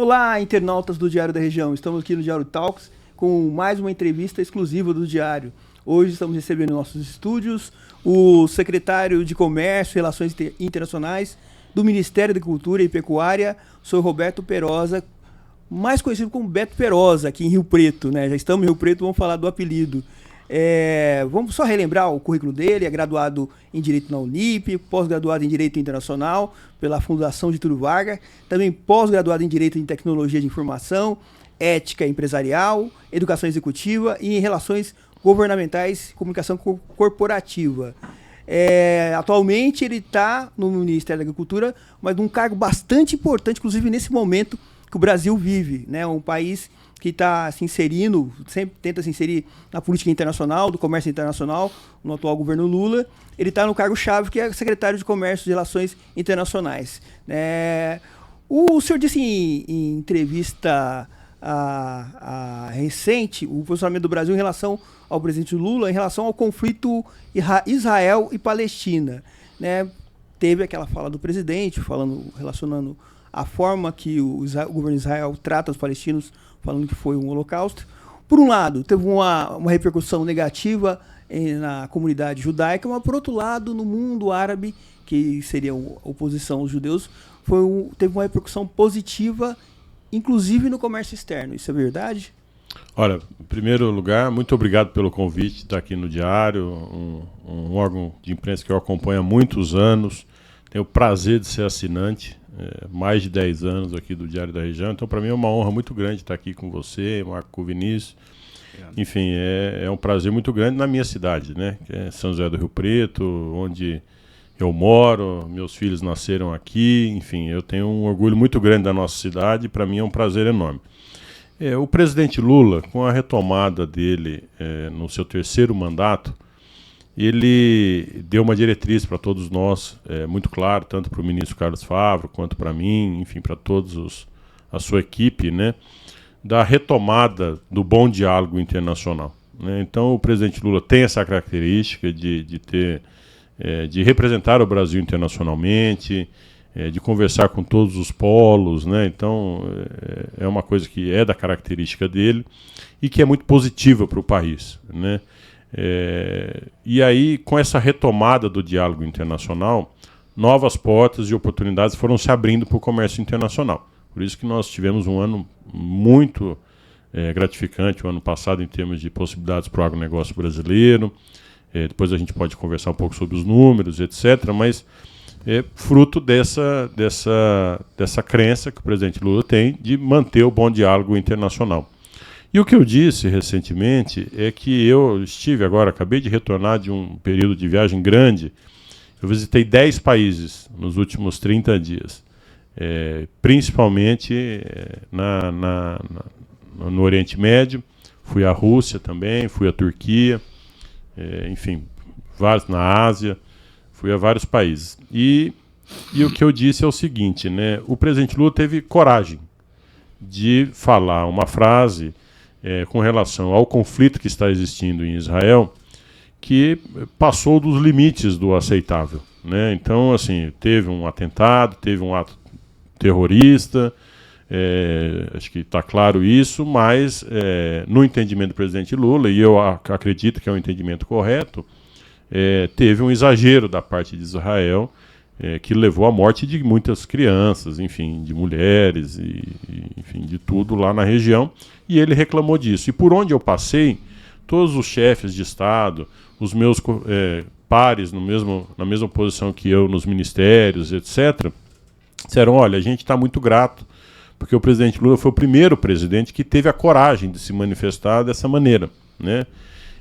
Olá, internautas do Diário da Região. Estamos aqui no Diário Talks com mais uma entrevista exclusiva do Diário. Hoje estamos recebendo em nossos estúdios o secretário de Comércio e Relações Internacionais do Ministério da Agricultura e Pecuária, o senhor Roberto Perosa, mais conhecido como Beto Perosa, aqui em Rio Preto, né? Já estamos em Rio Preto, vamos falar do apelido. Vamos só relembrar o currículo dele. É graduado em Direito na Unip, pós-graduado em Direito Internacional pela Fundação Getúlio Vargas, também pós-graduado em Direito em Tecnologia de Informação, Ética Empresarial, Educação Executiva e em Relações Governamentais e Comunicação Corporativa. Atualmente ele está no Ministério da Agricultura, mas num cargo bastante importante, inclusive nesse momento que o Brasil vive, né? Um país que está se inserindo, sempre tenta se inserir na política internacional, do comércio internacional, no atual governo Lula. Ele está no cargo-chave, que é secretário de Comércio e Relações Internacionais. O senhor disse em entrevista recente o posicionamento do Brasil em relação ao presidente Lula, em relação ao conflito Israel e Palestina, né? Teve aquela fala do presidente, relacionando a forma que o governo de Israel trata os palestinos, falando que foi um holocausto. Por um lado, teve uma repercussão negativa na comunidade judaica, mas por outro lado, no mundo árabe, que seria a oposição aos judeus, teve uma repercussão positiva, inclusive no comércio externo. Isso é verdade? Olha, em primeiro lugar, muito obrigado pelo convite de estar aqui no Diário, um órgão de imprensa que eu acompanho há muitos anos. Tenho o prazer de ser assinante, mais de 10 anos aqui do Diário da Região. Então, para mim é uma honra muito grande estar aqui com você, Marco Vinícius. Enfim, é um prazer muito grande na minha cidade, né? Que é São José do Rio Preto, onde eu moro, meus filhos nasceram aqui. Enfim, eu tenho um orgulho muito grande da nossa cidade e para mim é um prazer enorme. O presidente Lula, com a retomada dele no seu terceiro mandato, ele deu uma diretriz para todos nós, muito claro, tanto para o ministro Carlos Favro, quanto para mim, enfim, para todos a sua equipe, né, da retomada do bom diálogo internacional, né? Então, o presidente Lula tem essa característica de representar o Brasil internacionalmente, de conversar com todos os polos, né? Então, é uma coisa que é da característica dele e que é muito positiva para o país, né? E aí, com essa retomada do diálogo internacional, novas portas e oportunidades foram se abrindo para o comércio internacional. Por isso que nós tivemos um ano muito gratificante, o ano passado, em termos de possibilidades para o agronegócio brasileiro. Depois a gente pode conversar um pouco sobre os números, etc., mas é fruto dessa crença que o presidente Lula tem de manter o bom diálogo internacional. E o que eu disse recentemente é que eu acabei de retornar de um período de viagem grande. Eu visitei 10 países nos últimos 30 dias, principalmente no Oriente Médio. Fui à Rússia também, fui à Turquia, enfim, na Ásia, fui a vários países. E o que eu disse é o seguinte, né? O presidente Lula teve coragem de falar uma frase com relação ao conflito que está existindo em Israel, que passou dos limites do aceitável, né? Então, assim, teve um atentado, teve um ato terrorista, acho que está claro isso, mas no entendimento do presidente Lula, e eu acredito que é um entendimento correto, teve um exagero da parte de Israel, que levou à morte de muitas crianças, enfim, de mulheres, enfim, de tudo lá na região, e ele reclamou disso. E por onde eu passei, todos os chefes de Estado, os meus pares na mesma posição que eu nos ministérios, etc., disseram, olha, a gente está muito grato, porque o presidente Lula foi o primeiro presidente que teve a coragem de se manifestar dessa maneira, né?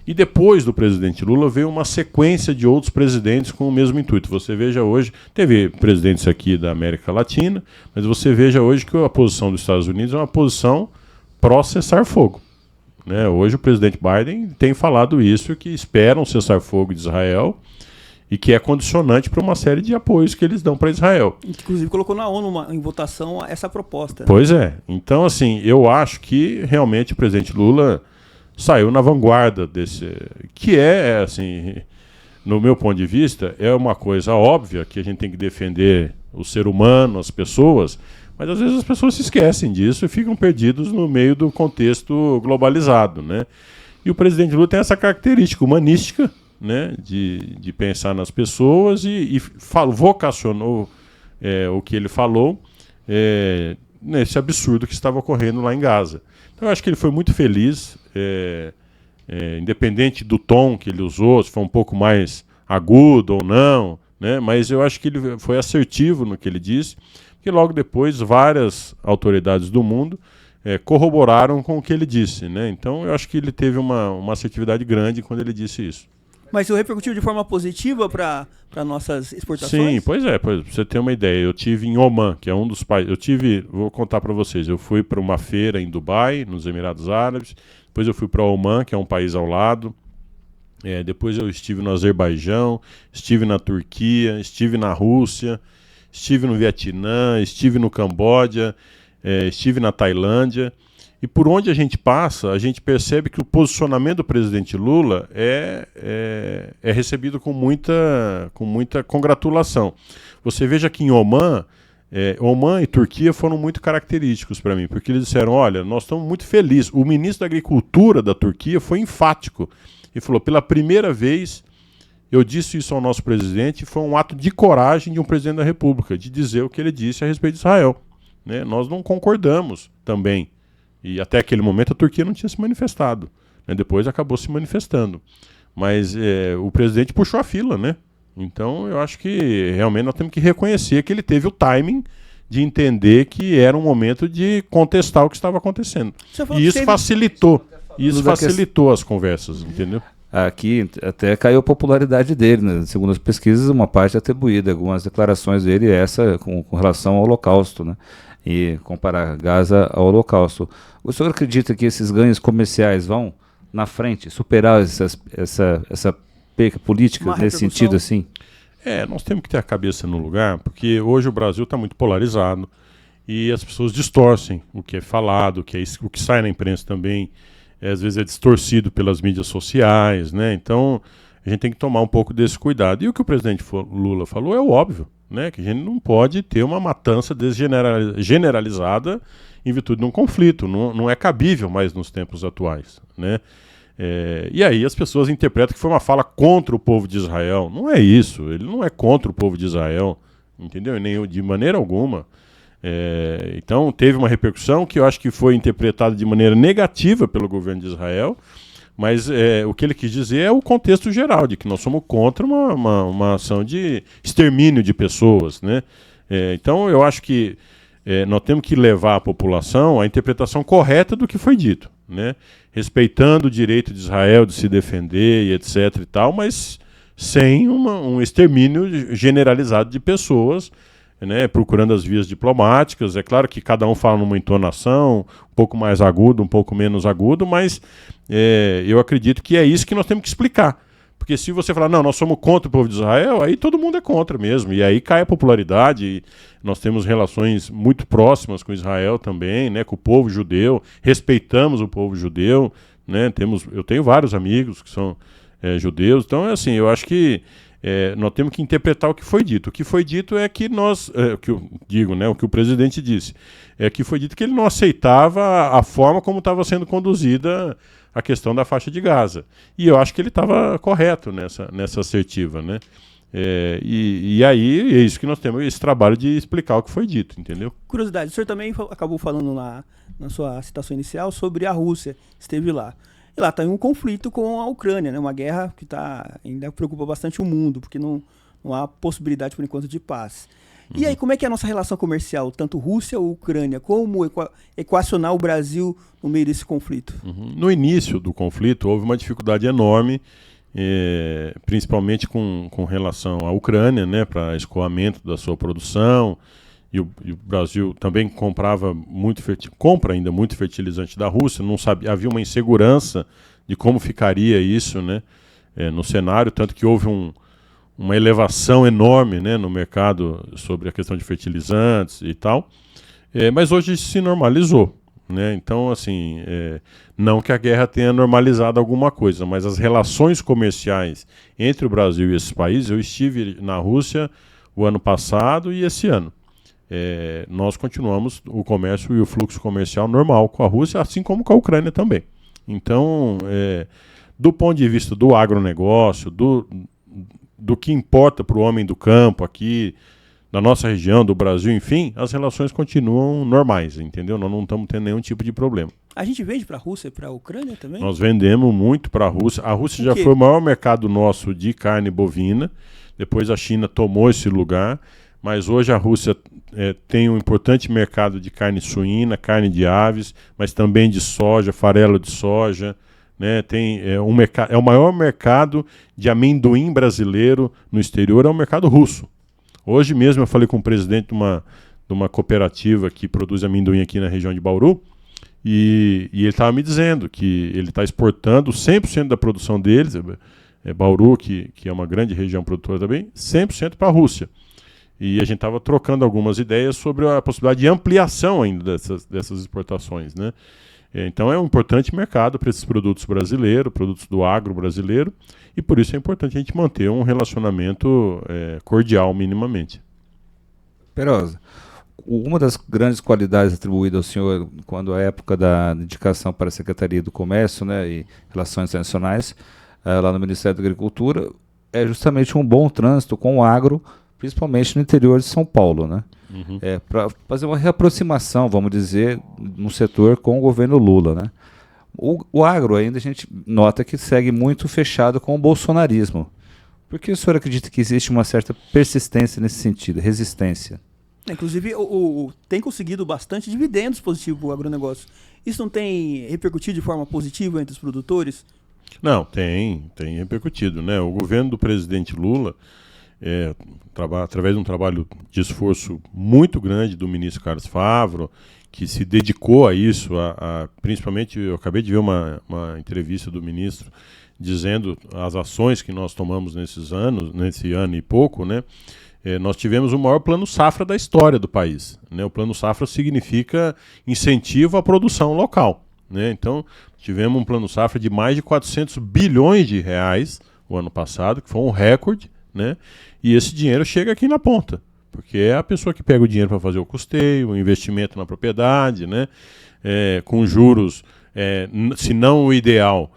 E depois do presidente Lula veio uma sequência de outros presidentes com o mesmo intuito. Você veja hoje, teve presidentes aqui da América Latina, mas você veja hoje que a posição dos Estados Unidos é uma posição pró-cessar-fogo, né? Hoje o presidente Biden tem falado isso, que espera um cessar-fogo de Israel e que é condicionante para uma série de apoios que eles dão para Israel. Inclusive colocou na ONU em votação essa proposta, né? Pois é. Então, assim, eu acho que realmente o presidente Lula saiu na vanguarda desse, que assim, no meu ponto de vista, é uma coisa óbvia que a gente tem que defender o ser humano, as pessoas, Mas às vezes as pessoas se esquecem disso e ficam perdidos no meio do contexto globalizado, né? E o presidente Lula tem essa característica humanística, né, de pensar nas pessoas e vocacionou o que ele falou nesse absurdo que estava ocorrendo lá em Gaza. Então eu acho que ele foi muito feliz, independente do tom que ele usou, se foi um pouco mais agudo ou não, né, mas eu acho que ele foi assertivo no que ele disse, porque logo depois várias autoridades do mundo corroboraram com o que ele disse, né? Então eu acho que ele teve uma assertividade grande quando ele disse isso. Mas isso repercutiu de forma positiva para nossas exportações? Sim, pois é, pra você ter uma ideia, eu tive em Omã, que é um dos países, vou contar para vocês, eu fui para uma feira em Dubai, nos Emirados Árabes, depois eu fui para Omã, que é um país ao lado, depois eu estive no Azerbaijão, estive na Turquia, estive na Rússia, estive no Vietnã, estive no Camboja, estive na Tailândia, e por onde a gente passa, a gente percebe que o posicionamento do presidente Lula é recebido com muita congratulação. Você veja que em Omã, Omã e Turquia foram muito característicos para mim, porque eles disseram, olha, nós estamos muito felizes. O ministro da Agricultura da Turquia foi enfático e falou, pela primeira vez, eu disse isso ao nosso presidente, foi um ato de coragem de um presidente da República, de dizer o que ele disse a respeito de Israel. Né? Nós não concordamos também. E até aquele momento a Turquia não tinha se manifestado. Né? Depois acabou se manifestando. Mas o presidente puxou a fila, né? Então eu acho que realmente nós temos que reconhecer que ele teve o timing de entender que era um momento de contestar o que estava acontecendo. E isso facilitou as conversas, entendeu? Aqui até caiu a popularidade dele, né? Segundo as pesquisas, uma parte atribuída, algumas declarações dele, essa com relação ao Holocausto, né? E comparar Gaza ao Holocausto. O senhor acredita que esses ganhos comerciais vão, na frente, superar essa perca política nesse sentido assim? Nós temos que ter a cabeça no lugar, porque hoje o Brasil está muito polarizado e as pessoas distorcem o que é falado, o que sai na imprensa também, às vezes é distorcido pelas mídias sociais, né? Então a gente tem que tomar um pouco desse cuidado. E o que o presidente Lula falou é o óbvio, né? Que a gente não pode ter uma matança generalizada em virtude de um conflito, não é cabível mais nos tempos atuais, né? E aí as pessoas interpretam que foi uma fala contra o povo de Israel. Não é isso, ele não é contra o povo de Israel, entendeu? Nem de maneira alguma. Então teve uma repercussão que eu acho que foi interpretada de maneira negativa pelo governo de Israel, mas o que ele quis dizer é o contexto geral, de que nós somos contra uma ação de extermínio de pessoas, né? Então eu acho que nós temos que levar a população à interpretação correta do que foi dito, né? Respeitando o direito de Israel de se defender e etc e tal, mas sem um extermínio generalizado de pessoas, né? Procurando as vias diplomáticas. É claro que cada um fala numa entonação um pouco mais aguda, um pouco menos agudo, mas eu acredito que é isso que nós temos que explicar. Porque se você falar, não, nós somos contra o povo de Israel, aí todo mundo é contra mesmo. E aí cai a popularidade. E nós temos relações muito próximas com Israel também, né, com o povo judeu. Respeitamos o povo judeu. Né, eu tenho vários amigos que são judeus. Então, assim, eu acho que nós temos que interpretar o que foi dito. O que foi dito é que nós, o que eu digo, né, o que o presidente disse, é que foi dito que ele não aceitava a forma como estava sendo conduzida a questão da faixa de Gaza. E eu acho que ele estava correto nessa assertiva, né? E aí é isso que nós temos, esse trabalho de explicar o que foi dito, entendeu? Curiosidade, o senhor também acabou falando na sua citação inicial sobre a Rússia, esteve lá. E lá está em um conflito com a Ucrânia, né? Uma guerra que ainda preocupa bastante o mundo, porque não há possibilidade, por enquanto, de paz. E aí, como é que é a nossa relação comercial, tanto Rússia ou Ucrânia? Como equacionar o Brasil no meio desse conflito? No início do conflito, houve uma dificuldade enorme, principalmente com relação à Ucrânia, né, para escoamento da sua produção. E o Brasil também compra ainda muito fertilizante da Rússia. Não sabia, havia uma insegurança de como ficaria isso, né, no cenário, tanto que houve uma elevação enorme, né, no mercado sobre a questão de fertilizantes e tal, mas hoje isso se normalizou, né? Então, assim, não que a guerra tenha normalizado alguma coisa, mas as relações comerciais entre o Brasil e esses países, eu estive na Rússia o ano passado e esse ano, nós continuamos o comércio e o fluxo comercial normal com a Rússia, assim como com a Ucrânia também. Então, do ponto de vista do agronegócio, do que importa para o homem do campo aqui, da nossa região, do Brasil, enfim, as relações continuam normais, entendeu? Nós não estamos tendo nenhum tipo de problema. A gente vende para a Rússia e para a Ucrânia também? Nós vendemos muito para a Rússia. A Rússia já foi o maior mercado nosso de carne bovina. Depois a China tomou esse lugar. Mas hoje a Rússia tem um importante mercado de carne suína, carne de aves, mas também de soja, farelo de soja. Né? É o maior mercado de amendoim brasileiro no exterior, é o mercado russo. Hoje mesmo eu falei com o presidente de uma cooperativa que produz amendoim aqui na região de Bauru, e ele estava me dizendo que ele está exportando 100% da produção deles, Bauru, que é uma grande região produtora também, 100% para a Rússia. E a gente estava trocando algumas ideias sobre a possibilidade de ampliação ainda dessas exportações, né? Então é um importante mercado para esses produtos brasileiros, produtos do agro brasileiro, e por isso é importante a gente manter um relacionamento cordial minimamente. Perosa, uma das grandes qualidades atribuídas ao senhor quando a época da indicação para a Secretaria do Comércio, né, e Relações Internacionais, lá no Ministério da Agricultura, é justamente um bom trânsito com o agro, principalmente no interior de São Paulo, né? Uhum. Para fazer uma reaproximação, vamos dizer, no setor com o governo Lula, né? O agro ainda a gente nota que segue muito fechado com o bolsonarismo. Por que o senhor acredita que existe uma certa persistência nesse sentido, resistência? Inclusive, tem conseguido bastante dividendos positivos o agronegócio. Isso não tem repercutido de forma positiva entre os produtores? Não, tem repercutido, né? O governo do presidente Lula, através de um trabalho de esforço muito grande do ministro Carlos Favaro, que se dedicou a isso, principalmente, eu acabei de ver uma entrevista do ministro dizendo as ações que nós tomamos nesse ano e pouco, né? Nós tivemos o maior plano safra da história do país, né? O plano safra significa incentivo à produção local, né? Então, tivemos um plano safra de mais de 400 bilhões de reais o ano passado, que foi um recorde, né? E esse dinheiro chega aqui na ponta, porque é a pessoa que pega o dinheiro para fazer o custeio, o investimento na propriedade, né? Com juros, se não o ideal,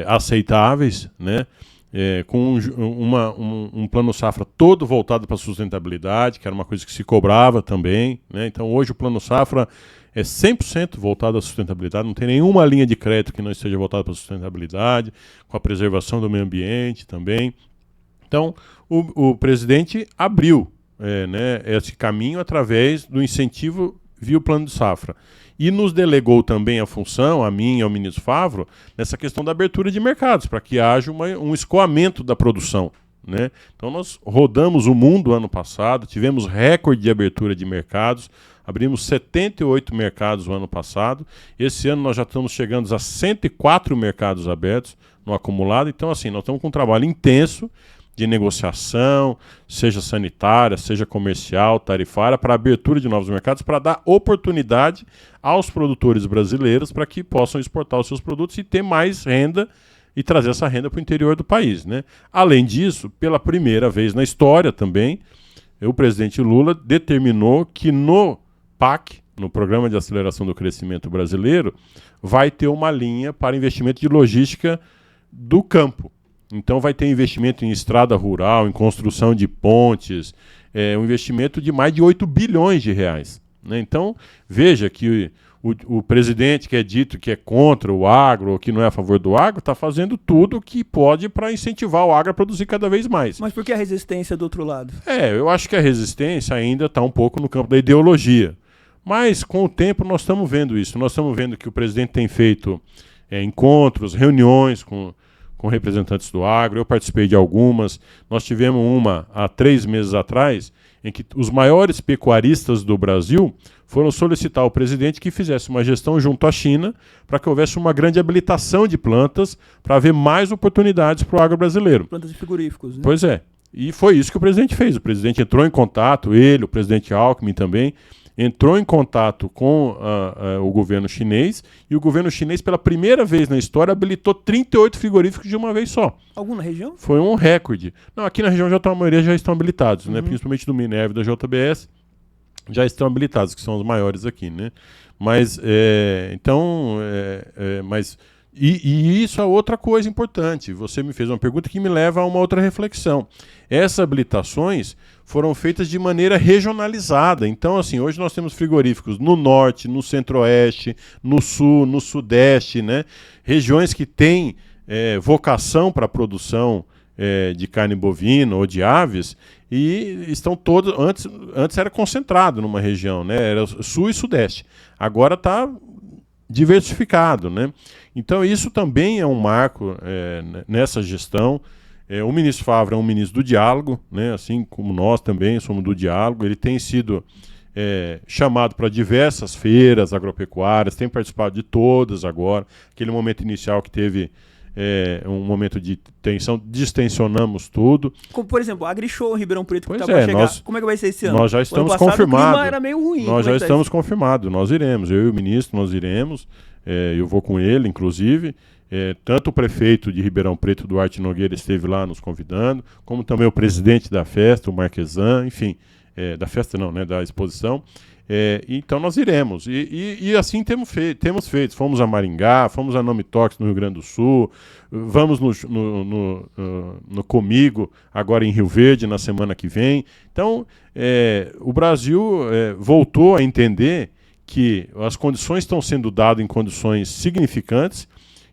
aceitáveis, né? Com um plano safra todo voltado para a sustentabilidade, que era uma coisa que se cobrava também, né? Então hoje o plano safra é 100% voltado à sustentabilidade, não tem nenhuma linha de crédito que não esteja voltada para a sustentabilidade, com a preservação do meio ambiente também. Então, o presidente abriu né, esse caminho através do incentivo via o plano de safra. E nos delegou também a função, a mim e ao ministro Favaro, nessa questão da abertura de mercados, para que haja um escoamento da produção, né? Então, nós rodamos o mundo ano passado, tivemos recorde de abertura de mercados, abrimos 78 mercados no ano passado. Esse ano nós já estamos chegando a 104 mercados abertos no acumulado. Então, assim, nós estamos com um trabalho intenso de negociação, seja sanitária, seja comercial, tarifária, para abertura de novos mercados, para dar oportunidade aos produtores brasileiros para que possam exportar os seus produtos e ter mais renda e trazer essa renda para o interior do país, né? Além disso, pela primeira vez na história também, o presidente Lula determinou que no PAC, no Programa de Aceleração do Crescimento Brasileiro, vai ter uma linha para investimento de logística do campo. Então vai ter investimento em estrada rural, em construção de pontes, um investimento de mais de 8 bilhões de reais, né? Então, veja que o presidente que é dito que é contra o agro, ou que não é a favor do agro, está fazendo tudo o que pode para incentivar o agro a produzir cada vez mais. Mas por que a resistência do outro lado? Eu acho que a resistência ainda está um pouco no campo da ideologia. Mas, com o tempo, nós estamos vendo isso. Nós estamos vendo que o presidente tem feito encontros, reuniões com representantes do agro. Eu participei de algumas. Nós tivemos uma há 3 meses atrás, em que os maiores pecuaristas do Brasil foram solicitar ao presidente que fizesse uma gestão junto à China para que houvesse uma grande habilitação de plantas para haver mais oportunidades para o agro brasileiro. Plantas de frigoríficos, né? Pois é. E foi isso que o presidente fez. O presidente entrou em contato, o presidente Alckmin também, entrou em contato com o governo chinês, e o governo chinês, pela primeira vez na história, habilitou 38 frigoríficos de uma vez só. Algum na região? Foi um recorde. Não, aqui na região a maioria já estão habilitados, né? Principalmente do Minerva e da JBS. já estão habilitados, que são os maiores aqui, né? Mas, e isso é outra coisa importante. Você me fez uma pergunta que me leva a uma outra reflexão. Essas habilitações foram feitas de maneira regionalizada. Então, assim, hoje nós temos frigoríficos no norte, no centro-oeste, no sul, no sudeste, né? Regiões que têm vocação para a produção de carne bovina ou de aves, e estão todos. Antes era concentrado numa região, né? Era sul e sudeste. Agora está diversificado, né? Então isso também é um marco nessa gestão. O ministro Favre é um ministro do diálogo, né? Assim como nós também somos do diálogo. Ele tem sido chamado para diversas feiras agropecuárias, tem participado de todas agora. Aquele momento inicial que teve um momento de tensão, distensionamos tudo. Como, por exemplo, a AgriShow Ribeirão Preto, pois que está para chegar. Nós, como é que vai ser esse ano? Nós já estamos ano passado, confirmados. O clima era meio ruim. Nós já estamos confirmados. Nós iremos. Eu e o ministro, nós iremos. Eu vou com ele, inclusive. Tanto o prefeito de Ribeirão Preto, Duarte Nogueira, esteve lá nos convidando, como também o presidente da festa, o Marquesan, enfim, da festa não, né, da exposição. Então nós iremos. E assim temos feito. Fomos a Maringá, fomos a Nomitox no Rio Grande do Sul, vamos no Comigo, agora em Rio Verde, na semana que vem. Então, o Brasil voltou a entender que as condições estão sendo dadas em condições significantes,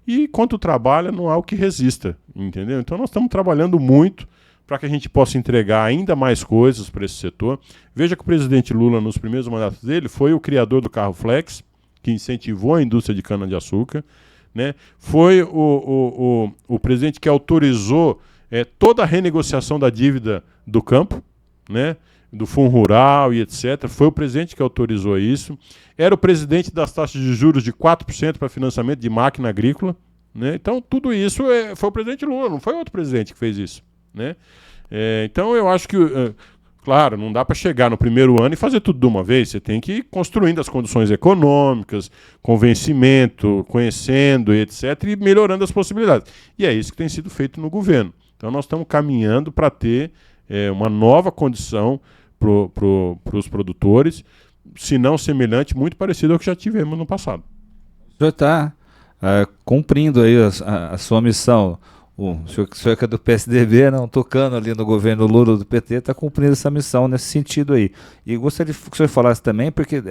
e quanto trabalha, não há o que resista, entendeu? Então nós estamos trabalhando muito para que a gente possa entregar ainda mais coisas para esse setor. Veja que o presidente Lula, nos primeiros mandatos dele, foi o criador do carro flex, que incentivou a indústria de cana-de-açúcar, né? Foi o presidente que autorizou toda a renegociação da dívida do campo, né? Do Fundo Rural e etc. Foi o presidente que autorizou isso. Era o presidente das taxas de juros de 4% para financiamento de máquina agrícola, né? Então, tudo isso foi o presidente Lula, não foi outro presidente que fez isso, né? Então, eu acho que, claro, não dá para chegar no primeiro ano e fazer tudo de uma vez. Você tem que ir construindo as condições econômicas, convencimento, conhecendo, etc., e melhorando as possibilidades. E é isso que tem sido feito no governo. Então, nós estamos caminhando para ter uma nova condição para os produtores, se não semelhante, muito parecido ao que já tivemos no passado. O senhor está cumprindo aí a sua missão. O senhor que é do PSDB, não, tocando ali no governo Lula do PT, está cumprindo essa missão nesse sentido aí. E gostaria que o senhor falasse também, porque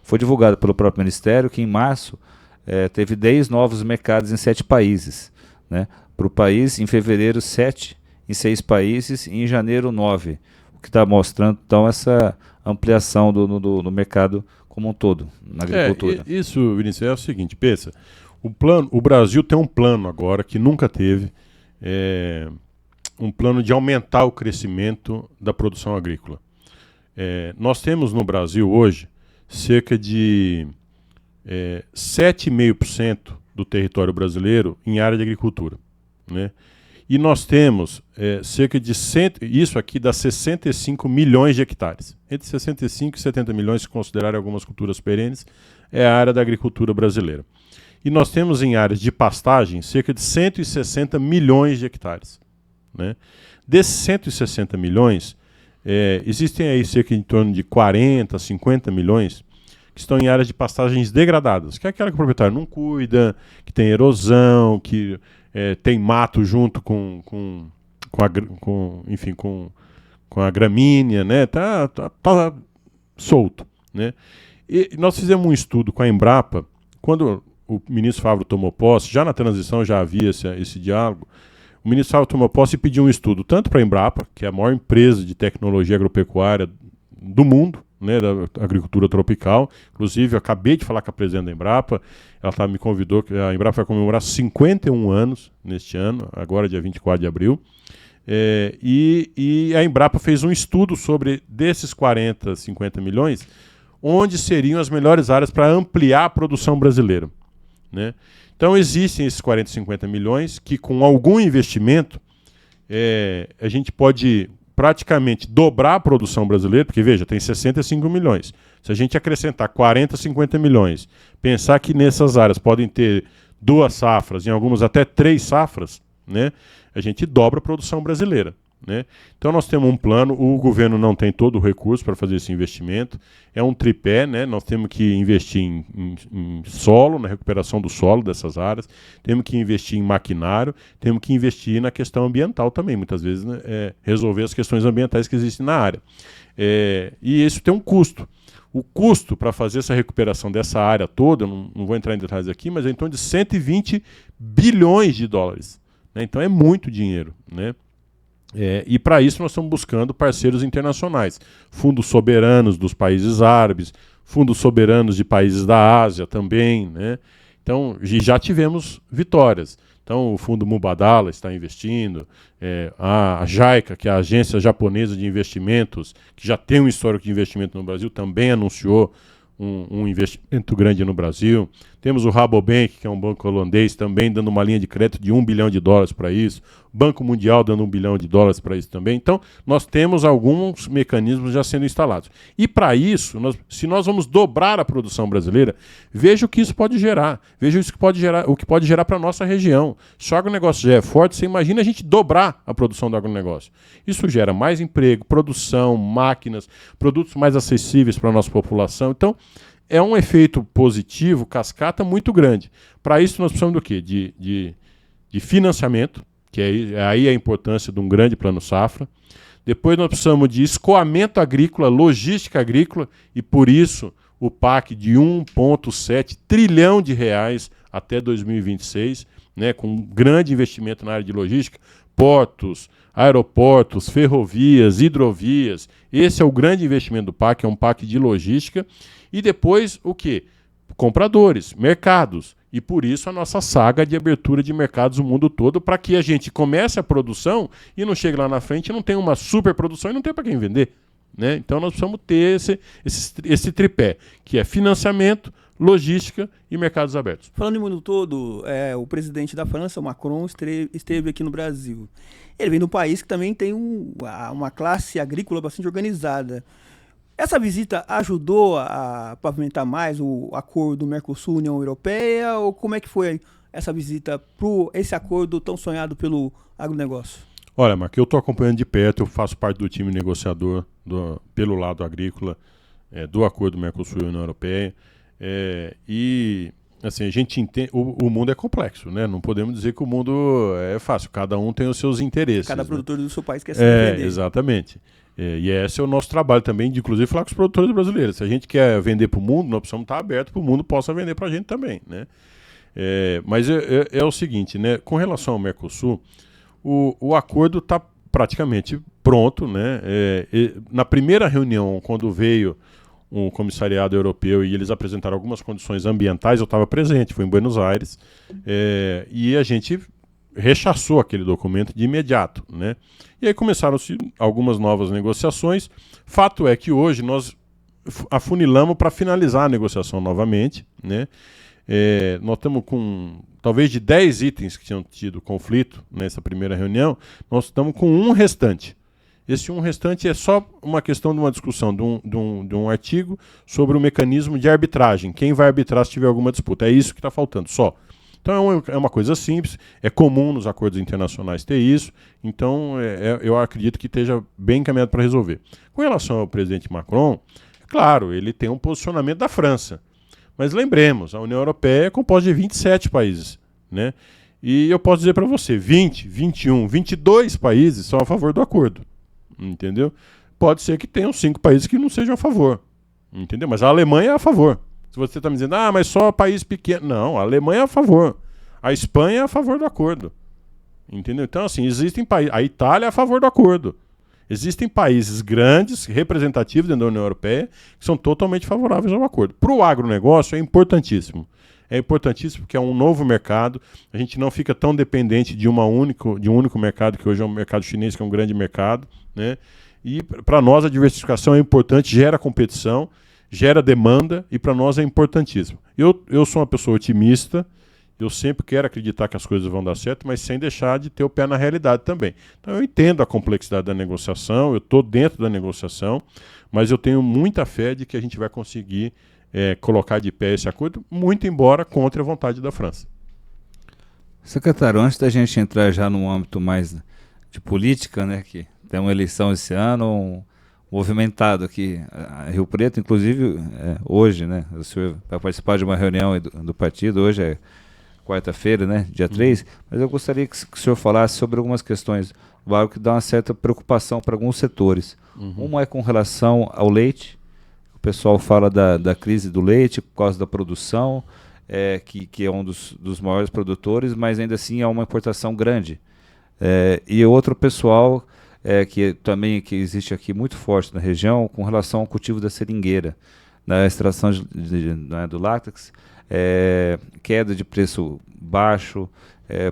foi divulgado pelo próprio Ministério que em março teve 10 novos mercados em 7 países. Né? Para o país, em fevereiro, 7 em 6 países, e em janeiro 9, o que está mostrando então essa ampliação do mercado como um todo, na agricultura. Isso, Vinícius, é o seguinte, pensa, o Brasil tem um plano agora que nunca teve, um plano de aumentar o crescimento da produção agrícola. Nós temos no Brasil hoje cerca de 7,5% do território brasileiro em área de agricultura, né? E nós temos cerca de isso aqui dá 65 milhões de hectares. Entre 65 e 70 milhões, se considerarem algumas culturas perenes, é a área da agricultura brasileira. E nós temos em áreas de pastagem cerca de 160 milhões de hectares, né? Desses 160 milhões, existem aí cerca de em torno de 40, 50 milhões que estão em áreas de pastagens degradadas, que é aquela que o proprietário não cuida, que tem erosão, que tem mato junto com a gramínea, né? Tá solto, né? E nós fizemos um estudo com a Embrapa, quando o ministro Favre tomou posse, já na transição já havia esse diálogo. O ministro Favre tomou posse e pediu um estudo tanto para a Embrapa, que é a maior empresa de tecnologia agropecuária do mundo, né, da agricultura tropical. Inclusive, eu acabei de falar com a presidente da Embrapa, ela me convidou, que a Embrapa vai comemorar 51 anos neste ano, agora dia 24 de abril, e a Embrapa fez um estudo sobre desses 40, 50 milhões, onde seriam as melhores áreas para ampliar a produção brasileira, né? Então existem esses 40, 50 milhões que com algum investimento a gente pode praticamente dobrar a produção brasileira, porque veja, tem 65 milhões. Se a gente acrescentar 40, 50 milhões, pensar que nessas áreas podem ter 2 safras, em algumas até 3 safras, né, a gente dobra a produção brasileira, né? Então nós temos um plano, o governo não tem todo o recurso para fazer esse investimento, é um tripé, né? Nós temos que investir em solo, na recuperação do solo dessas áreas, temos que investir em maquinário, temos que investir na questão ambiental também, muitas vezes, né? Resolver as questões ambientais que existem na área. E isso tem um custo. O custo para fazer essa recuperação dessa área toda, não vou entrar em detalhes aqui, mas é em torno de 120 bilhões de dólares, né? Então é muito dinheiro, né? E para isso nós estamos buscando parceiros internacionais, fundos soberanos dos países árabes, fundos soberanos de países da Ásia também, né? Então já tivemos vitórias. Então o fundo Mubadala está investindo, a JICA, que é a Agência Japonesa de Investimentos, que já tem um histórico de investimento no Brasil, também anunciou um investimento grande no Brasil. Temos o Rabobank, que é um banco holandês, também dando uma linha de crédito de $1 bilhão para isso. O Banco Mundial dando $1 bilhão para isso também. Então, nós temos alguns mecanismos já sendo instalados. E para isso, se nós vamos dobrar a produção brasileira, veja o que isso pode gerar. Veja o que pode gerar para a nossa região. Se o agronegócio já é forte, você imagina a gente dobrar a produção do agronegócio. Isso gera mais emprego, produção, máquinas, produtos mais acessíveis para a nossa população. Então, é um efeito positivo, cascata, muito grande. Para isso, nós precisamos do quê? De financiamento, que é aí a importância de um grande plano safra. Depois nós precisamos de escoamento agrícola, logística agrícola, e por isso o PAC de R$1,7 trilhão até 2026, né, com um grande investimento na área de logística, portos, aeroportos, ferrovias, hidrovias. Esse é o grande investimento do PAC, é um PAC de logística. E depois o quê? Compradores, mercados. E por isso a nossa saga de abertura de mercados no mundo todo, para que a gente comece a produção e não chegue lá na frente e não tenha uma super produção e não tenha para quem vender, né? Então nós precisamos ter esse tripé, que é financiamento, logística e mercados abertos. Falando em mundo todo, o presidente da França, o Macron, esteve aqui no Brasil. Ele vem de um país que também tem uma classe agrícola bastante organizada. Essa visita ajudou a pavimentar mais o acordo Mercosul-União Europeia, ou como é que foi essa visita para esse acordo tão sonhado pelo agronegócio? Olha, Marco, eu estou acompanhando de perto, eu faço parte do time negociador pelo lado agrícola do acordo Mercosul-União Europeia, e assim, a gente entende, o mundo é complexo, né? Não podemos dizer que o mundo é fácil, cada um tem os seus interesses. Cada produtor, né, do seu país quer se vender. Exatamente. E esse é o nosso trabalho também, de inclusive falar com os produtores brasileiros. Se a gente quer vender para o mundo, nós precisamos estar abertos para o mundo possa vender para a gente também, né? Mas é o seguinte, né? Com relação ao Mercosul, o acordo está praticamente pronto, né? Na primeira reunião, quando veio um comissariado europeu e eles apresentaram algumas condições ambientais, eu estava presente, fui em Buenos Aires, e a gente rechaçou aquele documento de imediato, né? E aí começaram-se algumas novas negociações. Fato é que hoje nós afunilamos para finalizar a negociação novamente, né? Nós estamos com, talvez de 10 itens que tinham tido conflito nessa primeira reunião, nós estamos com um restante. Esse um restante é só uma questão de uma discussão de um artigo sobre o mecanismo de arbitragem. Quem vai arbitrar se tiver alguma disputa? É isso que está faltando, só. Então é uma coisa simples, é comum nos acordos internacionais ter isso, então eu acredito que esteja bem encaminhado para resolver. Com relação ao presidente Macron, claro, ele tem um posicionamento da França, mas lembremos, a União Europeia é composta de 27 países, né? E eu posso dizer para você, 20, 21, 22 países são a favor do acordo, entendeu? Pode ser que tenham 5 países que não sejam a favor, entendeu? Mas a Alemanha é a favor. Se você está me dizendo, mas só país pequeno. Não, a Alemanha é a favor. A Espanha é a favor do acordo. Entendeu? Então, assim, existem países. A Itália é a favor do acordo. Existem países grandes, representativos dentro da União Europeia, que são totalmente favoráveis ao acordo. Para o agronegócio é importantíssimo. É importantíssimo porque é um novo mercado. A gente não fica tão dependente de um único mercado, que hoje é um mercado chinês, que é um grande mercado, né? E para nós a diversificação é importante, gera competição, gera demanda e para nós é importantíssimo. Eu sou uma pessoa otimista, eu sempre quero acreditar que as coisas vão dar certo, mas sem deixar de ter o pé na realidade também. Então eu entendo a complexidade da negociação, eu estou dentro da negociação, mas eu tenho muita fé de que a gente vai conseguir colocar de pé esse acordo, muito embora contra a vontade da França. Secretário, antes da gente entrar já no âmbito mais de política, né? Que tem uma eleição esse ano, movimentado aqui em Rio Preto, inclusive hoje, né? O senhor vai participar de uma reunião do partido, hoje é quarta-feira, né? Dia 3, mas eu gostaria que o senhor falasse sobre algumas questões do agro que dá uma certa preocupação para alguns setores. Uma é com relação ao leite. O pessoal fala da crise do leite por causa da produção, que é um dos maiores produtores, mas ainda assim é uma importação grande. E outro pessoal que existe aqui muito forte na região com relação ao cultivo da seringueira, na extração do látex, queda de preço baixo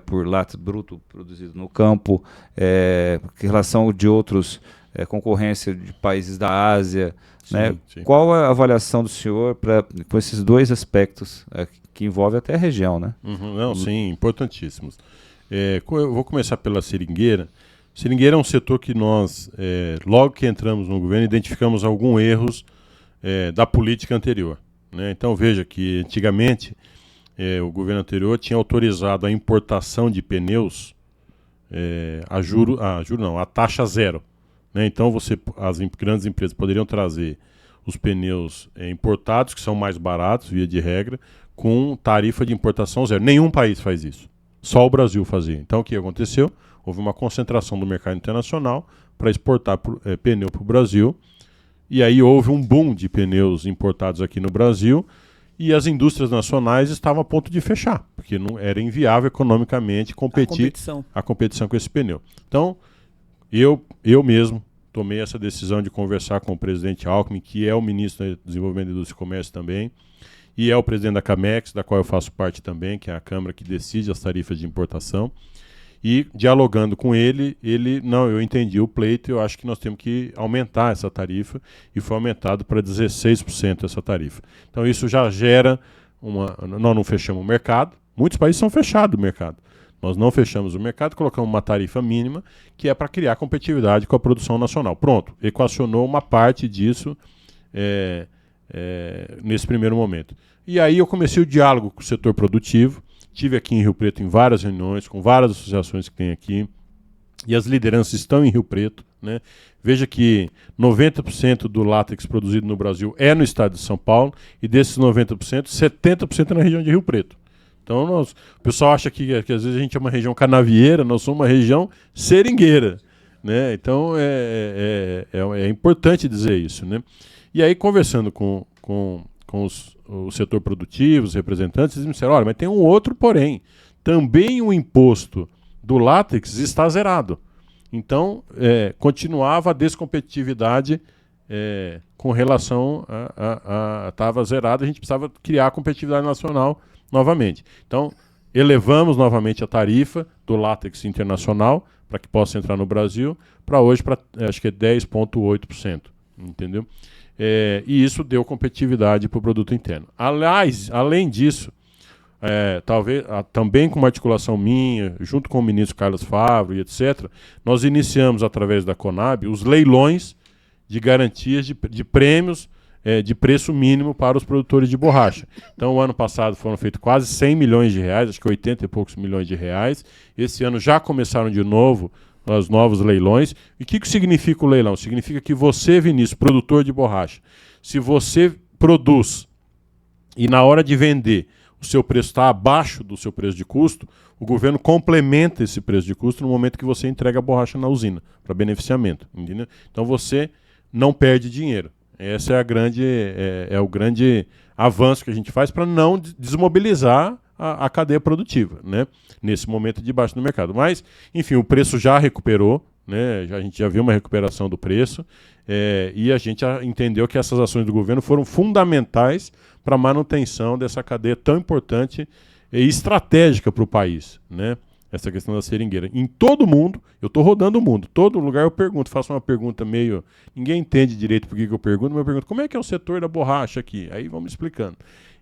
por látex bruto produzido no campo, em relação de outros concorrência de países da Ásia. Sim, né? Sim. Qual a avaliação do senhor com esses dois aspectos que envolvem até a região? Né? Não, sim, importantíssimos. Eu vou começar pela seringueira. Seringueira é um setor que nós, logo que entramos no governo, identificamos alguns erros da política anterior. Né? Então veja que antigamente o governo anterior tinha autorizado a importação de pneus a taxa zero. Né? Então as grandes empresas poderiam trazer os pneus importados, que são mais baratos, via de regra, com tarifa de importação zero. Nenhum país faz isso. Só o Brasil fazia. Então o que aconteceu? Houve uma concentração do mercado internacional para exportar pneu para o Brasil. E aí houve um boom de pneus importados aqui no Brasil e as indústrias nacionais estavam a ponto de fechar, porque não era inviável economicamente competir a competição com esse pneu. Então, eu mesmo tomei essa decisão de conversar com o presidente Alckmin, que é o ministro do Desenvolvimento da Indústria e Comércio também, e é o presidente da Camex, da qual eu faço parte também, que é a Câmara que decide as tarifas de importação. E dialogando com ele, eu entendi o pleito, eu acho que nós temos que aumentar essa tarifa, e foi aumentado para 16% essa tarifa. Então isso já gera nós não fechamos o mercado, muitos países são fechados o mercado. Nós não fechamos o mercado, colocamos uma tarifa mínima, que é para criar competitividade com a produção nacional. Pronto, equacionou uma parte disso nesse primeiro momento. E aí eu comecei o diálogo com o setor produtivo. Estive aqui em Rio Preto em várias reuniões, com várias associações que tem aqui, e as lideranças estão em Rio Preto. Né? Veja que 90% do látex produzido no Brasil é no estado de São Paulo, e desses 90%, 70% é na região de Rio Preto. Então o pessoal acha que às vezes a gente é uma região canavieira, nós somos uma região seringueira. Né? Então é importante dizer isso. Né? E aí, conversando com o setor produtivo, os representantes, eles me disseram, olha, mas tem um outro porém. Também o imposto do látex está zerado. Então, continuava a descompetitividade com relação estava zerado, a gente precisava criar a competitividade nacional novamente. Então, elevamos novamente a tarifa do látex internacional para que possa entrar no Brasil, para hoje, acho que é 10,8%. Entendeu? E isso deu competitividade para o produto interno. Aliás, além disso, também com uma articulação minha, junto com o ministro Carlos Favre, etc., nós iniciamos, através da Conab, os leilões de garantias de prêmios de preço mínimo para os produtores de borracha. Então, o ano passado foram feitos quase 100 milhões de reais, acho que 80 e poucos milhões de reais. Esse ano já começaram de novo os novos leilões. E o que significa o leilão? Significa que você, Vinícius, produtor de borracha, se você produz e na hora de vender o seu preço está abaixo do seu preço de custo, o governo complementa esse preço de custo no momento que você entrega a borracha na usina, para beneficiamento. Entendeu? Então você não perde dinheiro. Esse é o grande avanço que a gente faz para não desmobilizar a cadeia produtiva, né? Nesse momento de baixo no mercado. Mas, enfim, o preço já recuperou, né? A gente já viu uma recuperação do preço, e a gente já entendeu que essas ações do governo foram fundamentais para a manutenção dessa cadeia tão importante e estratégica para o país, né? Essa questão da seringueira. Em todo mundo, eu estou rodando o mundo, todo lugar eu pergunto, faço uma pergunta meio... Ninguém entende direito por que eu pergunto, mas eu pergunto, como é que é o setor da borracha aqui? Aí vamos explicando.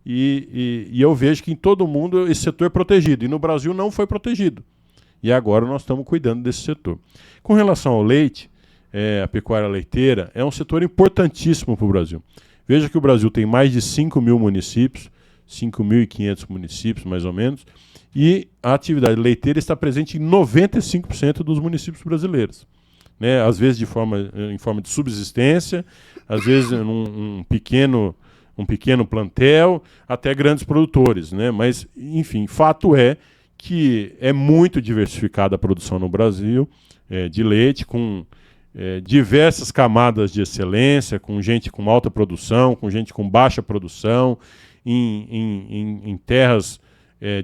E eu vejo que em todo mundo esse setor é protegido, e no Brasil não foi protegido. E agora nós estamos cuidando desse setor. Com relação ao leite, a pecuária leiteira é um setor importantíssimo para o Brasil. Veja que o Brasil tem mais de 5 mil municípios, 5.500 municípios, mais ou menos, e a atividade leiteira está presente em 95% dos municípios brasileiros. Né? Às vezes em forma de subsistência, às vezes um pequeno plantel, até grandes produtores. Né? Mas, enfim, fato é que é muito diversificada a produção no Brasil de leite, com diversas camadas de excelência, com gente com alta produção, com gente com baixa produção, em terras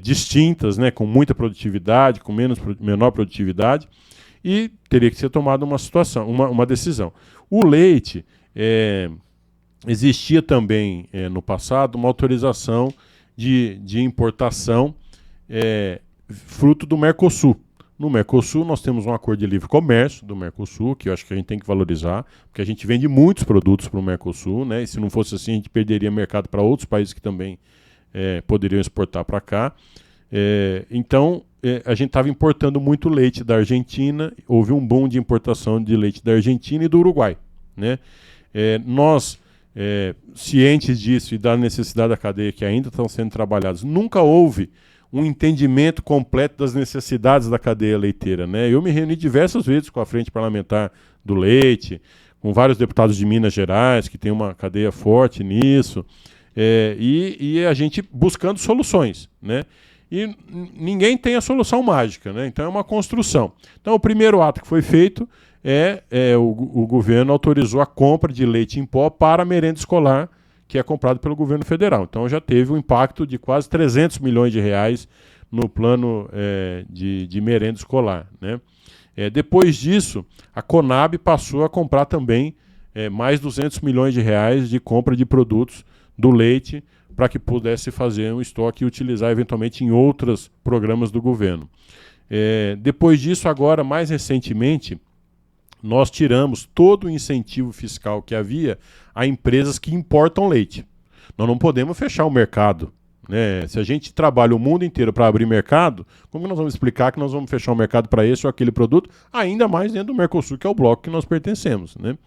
distintas, né, com muita produtividade, com menor produtividade, e teria que ser tomada uma decisão. O leite, existia também no passado uma autorização de importação fruto do Mercosul. No Mercosul, nós temos um acordo de livre comércio do Mercosul, que eu acho que a gente tem que valorizar, porque a gente vende muitos produtos para o Mercosul, né? E se não fosse assim, a gente perderia mercado para outros países que também poderiam exportar para cá. Então, a gente estava importando muito leite da Argentina, houve um boom de importação de leite da Argentina e do Uruguai. Né? Nós, cientes disso e da necessidade da cadeia que ainda estão sendo trabalhados, nunca houve um entendimento completo das necessidades da cadeia leiteira. Né? Eu me reuni diversas vezes com a Frente Parlamentar do Leite, com vários deputados de Minas Gerais, que tem uma cadeia forte nisso, e a gente buscando soluções. Né? E ninguém tem a solução mágica, né? Então é uma construção. Então o primeiro ato que foi feito o governo autorizou a compra de leite em pó para a merenda escolar, que é comprado pelo governo federal. Então já teve um impacto de quase 300 milhões de reais no plano de merenda escolar. Né? Depois disso, a Conab passou a comprar também mais 200 milhões de reais de compra de produtos do leite para que pudesse fazer um estoque e utilizar eventualmente em outros programas do governo. Depois disso, agora, mais recentemente, nós tiramos todo o incentivo fiscal que havia a empresas que importam leite. Nós não podemos fechar o mercado. Né? Se a gente trabalha o mundo inteiro para abrir mercado, como nós vamos explicar que nós vamos fechar o mercado para esse ou aquele produto, ainda mais dentro do Mercosul, que é o bloco que nós pertencemos. Né?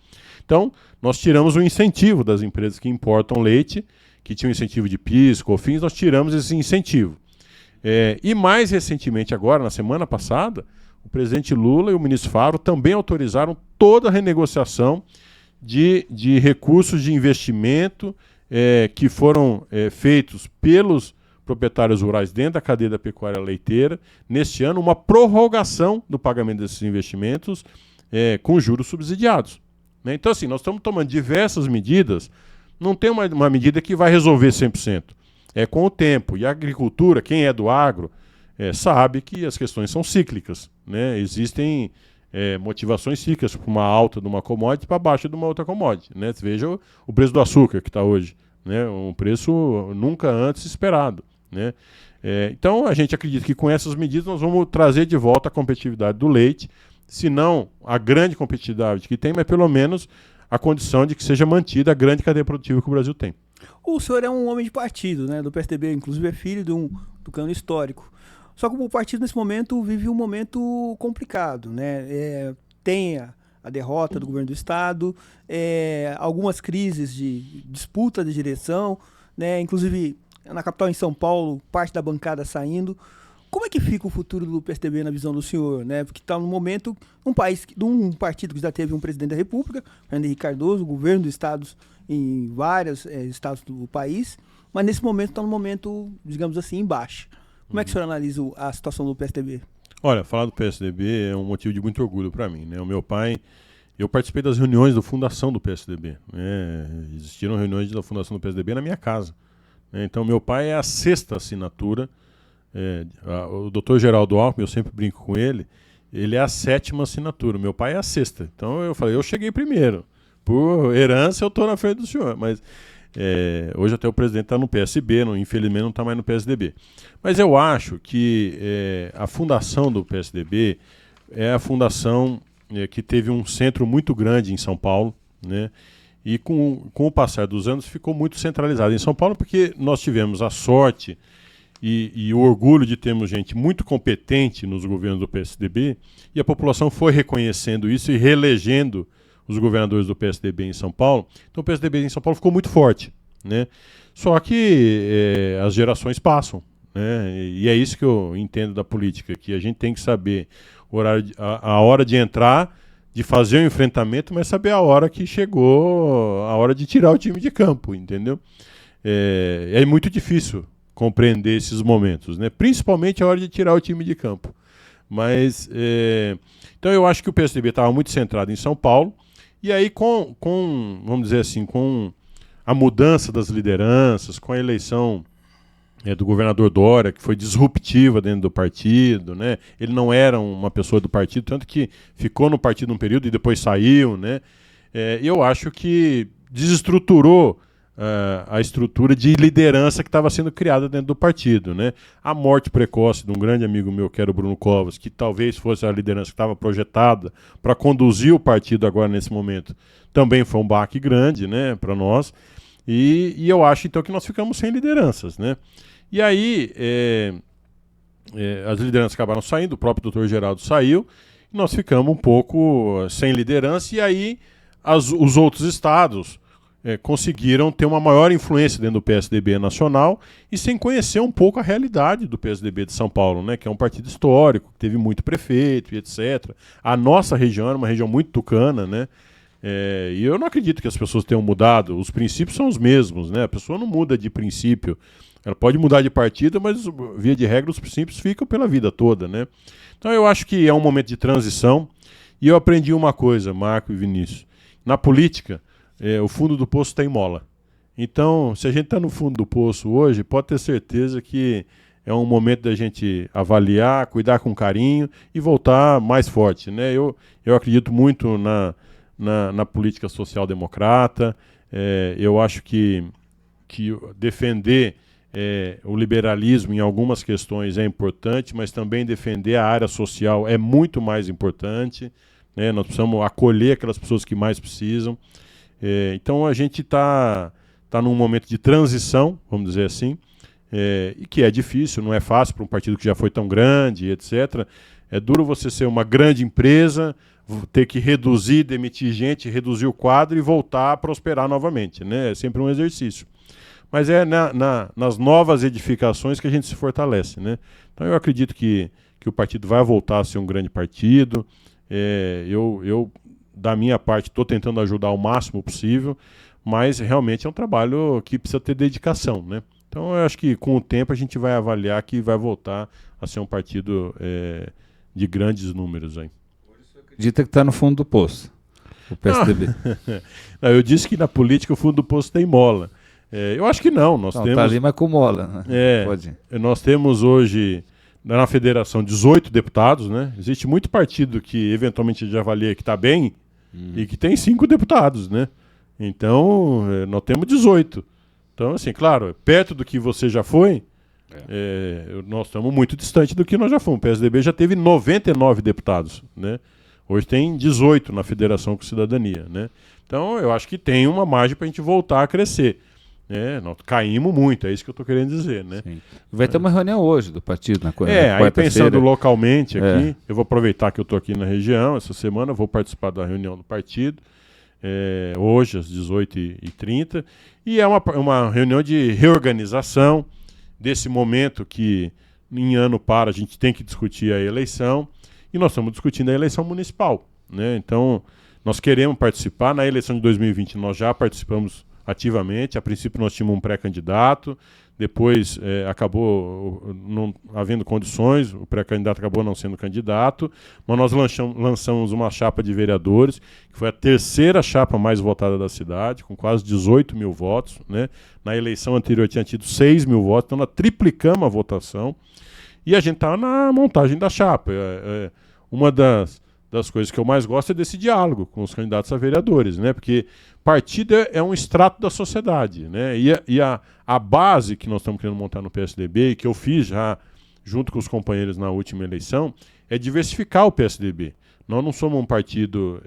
Então, nós tiramos o incentivo das empresas que importam leite, que tinham incentivo de PIS, COFINS, nós tiramos esse incentivo. E mais recentemente agora, na semana passada, o presidente Lula e o ministro Favaro também autorizaram toda a renegociação de recursos de investimento que foram feitos pelos proprietários rurais dentro da cadeia da pecuária leiteira, neste ano, uma prorrogação do pagamento desses investimentos com juros subsidiados. Né? Então, assim, nós estamos tomando diversas medidas, não tem uma medida que vai resolver 100%. Com o tempo. E a agricultura, quem é do agro, sabe que as questões são cíclicas. Né? Existem motivações cíclicas para uma alta de uma commodity para baixa de uma outra commodity. Né? Você veja o preço do açúcar que está hoje. Né? Um preço nunca antes esperado. Né? Então a gente acredita que com essas medidas nós vamos trazer de volta a competitividade do leite, se não a grande competitividade que tem, mas pelo menos a condição de que seja mantida a grande cadeia produtiva que o Brasil tem. O senhor é um homem de partido, né, do PSDB, inclusive é filho de um tucano histórico. Só que o partido, nesse momento, vive um momento complicado. Né? Tem a derrota do governo do Estado, algumas crises de disputa de direção, né? Inclusive, na capital, em São Paulo, parte da bancada saindo. Como é que fica o futuro do PSDB na visão do senhor? Né? Porque está no momento, de um partido que já teve um presidente da República, Fernando Henrique Cardoso, governo dos estados em vários estados do país, mas nesse momento está no momento, digamos assim, em baixa. Como é que o senhor analisa a situação do PSDB? Olha, falar do PSDB é um motivo de muito orgulho para mim. Né? O meu pai, eu participei das reuniões da fundação do PSDB. Né? Existiram reuniões da fundação do PSDB na minha casa. Né? Então, meu pai é a 6ª assinatura. O doutor Geraldo Alckmin, eu sempre brinco com ele, ele é a 7ª assinatura. Meu pai é a 6ª. Então, eu falei, eu cheguei primeiro. Por herança, eu estou na frente do senhor. Mas hoje até o presidente está no PSB, infelizmente não está mais no PSDB. Mas eu acho que a fundação do PSDB é a fundação que teve um centro muito grande em São Paulo, né? E com o passar dos anos ficou muito centralizado em São Paulo, porque nós tivemos a sorte e o orgulho de termos gente muito competente nos governos do PSDB, e a população foi reconhecendo isso e reelegendo os governadores do PSDB em São Paulo. Então o PSDB em São Paulo ficou muito forte. né? Só que as gerações passam, né? E é isso que eu entendo da política, que a gente tem que saber a hora de entrar, de fazer o enfrentamento, mas saber a hora que chegou, a hora de tirar o time de campo, entendeu? É muito difícil compreender esses momentos, né? Principalmente a hora de tirar o time de campo. Mas, então eu acho que o PSDB estava muito centrado em São Paulo, e aí vamos dizer assim, com a mudança das lideranças, com a eleição do governador Dória, que foi disruptiva dentro do partido, né? Ele não era uma pessoa do partido, tanto que ficou no partido um período e depois saiu, né? Eu acho que desestruturou a estrutura de liderança que estava sendo criada dentro do partido, né? A morte precoce de um grande amigo meu, que era o Bruno Covas, que talvez fosse a liderança que estava projetada para conduzir o partido agora nesse momento, também foi um baque grande, né, para nós. E eu acho então que nós ficamos sem lideranças, né? E aí as lideranças acabaram saindo, o próprio doutor Geraldo saiu, e nós ficamos um pouco sem liderança, e aí os outros estados conseguiram ter uma maior influência dentro do PSDB nacional e sem conhecer um pouco a realidade do PSDB de São Paulo, né, que é um partido histórico, que teve muito prefeito e etc. A nossa região era uma região muito tucana, né? E eu não acredito que as pessoas tenham mudado, os princípios são os mesmos, né? A pessoa não muda de princípio, ela pode mudar de partido, mas via de regra os princípios ficam pela vida toda, né? Então eu acho que é um momento de transição, e eu aprendi uma coisa, Marco e Vinícius, na política o fundo do poço tem mola. Então, se a gente está no fundo do poço hoje, pode ter certeza que é um momento da gente avaliar, cuidar com carinho e voltar mais forte, né? Eu acredito muito na política social-democrata. Eu acho que defender o liberalismo em algumas questões é importante, mas também defender a área social é muito mais importante, né? Nós precisamos acolher aquelas pessoas que mais precisam. Então a gente está num momento de transição, vamos dizer assim, e que é difícil, não é fácil para um partido que já foi tão grande, etc. É duro você ser uma grande empresa, ter que reduzir, demitir gente, reduzir o quadro e voltar a prosperar novamente, né? É sempre um exercício. Mas é nas novas edificações que a gente se fortalece, né? Então eu acredito que o partido vai voltar a ser um grande partido. Eu da minha parte, estou tentando ajudar o máximo possível, mas realmente é um trabalho que precisa ter dedicação, né? Então eu acho que com o tempo a gente vai avaliar que vai voltar a ser um partido de grandes números aí. Acredita que está no fundo do poço, o PSDB? Não, eu disse que na política o fundo do poço tem mola. Eu acho que não. Nós temos... Está ali, mas com mola. Né? Pode. Nós temos hoje na federação 18 deputados, né? Existe muito partido que eventualmente a gente avalia que está bem e que tem 5 deputados, né? Então, nós temos 18. Então, assim, claro, perto do que você já foi, nós estamos muito distante do que nós já fomos. O PSDB já teve 99 deputados, né? Hoje tem 18 na Federação com Cidadania, né? Então, eu acho que tem uma margem para a gente voltar a crescer. Nós caímos muito, é isso que eu estou querendo dizer, né? Sim. Vai ter uma reunião hoje do partido, na aí pensando localmente aqui, eu vou aproveitar que eu estou aqui na região, essa semana eu vou participar da reunião do partido, hoje às 18h30, e é uma reunião de reorganização desse momento que em ano para a gente tem que discutir a eleição, e nós estamos discutindo a eleição municipal, né? Então, nós queremos participar. Na eleição de 2020 nós já participamos ativamente. A princípio nós tínhamos um pré-candidato, depois acabou não havendo condições, o pré-candidato acabou não sendo candidato, mas nós lançamos uma chapa de vereadores, que foi a terceira chapa mais votada da cidade, com quase 18 mil votos, né? Na eleição anterior tinha tido 6 mil votos, então nós triplicamos a votação, e a gente está na montagem da chapa. Uma das coisas que eu mais gosto é desse diálogo com os candidatos a vereadores, né? Porque partido é um extrato da sociedade, né? E a base que nós estamos querendo montar no PSDB, e que eu fiz já junto com os companheiros na última eleição, é diversificar o PSDB. Nós não somos um partido